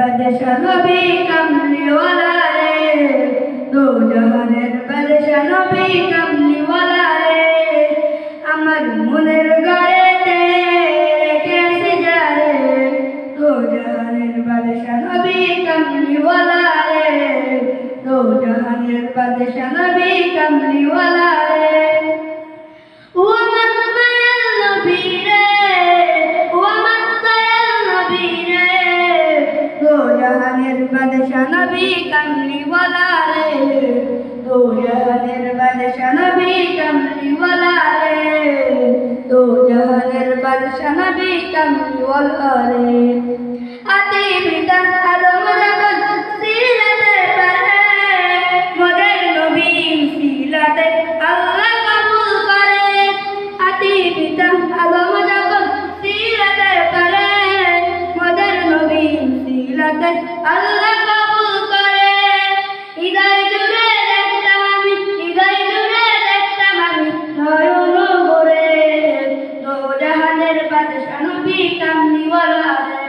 বাদশা নবী কামলিওয়ালা রে, দো জাহানের বাদশা নবী কামলিওয়ালা রে, আমার মনের ঘরেতে রেখেছি যারে, দো জাহানের বাদশা নবী কামলিওয়ালা রে, দো জাহানের বাদশা নবী কামলিওয়ালা রে। ও আমার মায়ার নবী রে, ও আমার দয়াল নবী রে, দো জাহানের বাদশা নবী কামলিওয়ালা রে, দো জাহানের বাদশা নবী কামলিওয়ালা রে, দো জাহানের বাদশা নবী কামলিওয়ালা রে। আতি পিতা আদম যখন সিলাতে পারে, মদের নবী সিলাতে আল্লাহ কবুল করে। আতি পিতা আদম যখন সিলাতে পারে, মদের নবী সিলাতে আল্লাহ কবুল করে। হৃদয় জুড়ে দেখতাম আমি, হৃদয় জুড়ে দেখতাম আমি নয়ন ভরে, দো জাহানের বাদশা নবী কামলিওয়ালা রে।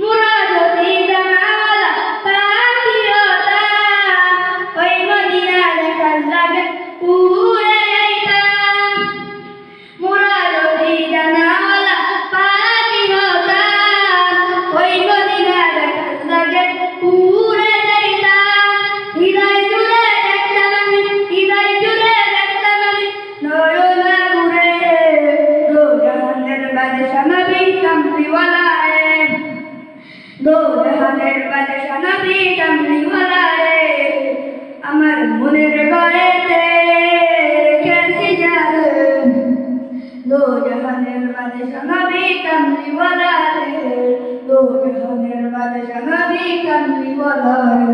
মোরা যদি জানাওয়ালা পাখি হতাম, ওই মদিনা দেখার লাগে উড়ে যাইতাম। মোরা যদি জানাওয়ালা পাখি হতাম, ওই মদিনা দেখার লাগে উড়ে যাইতাম। হৃদয় জুড়ে দেখতাম আমি, হৃদয় জুড়ে দেখতাম আমি নয়ন ঘুরে, দো জাহানের বাদশা নবী কামলিওয়ালা রে, দো জাহানের বাদশা নবী কামলিওয়ালা রে, আমার মনের ঘরেতে রেখেছি যারে, দো জাহানের বাদশা নবী কামলিওয়ালা রে, দো জাহানের বাদশা নবী কামলিওয়ালা রে।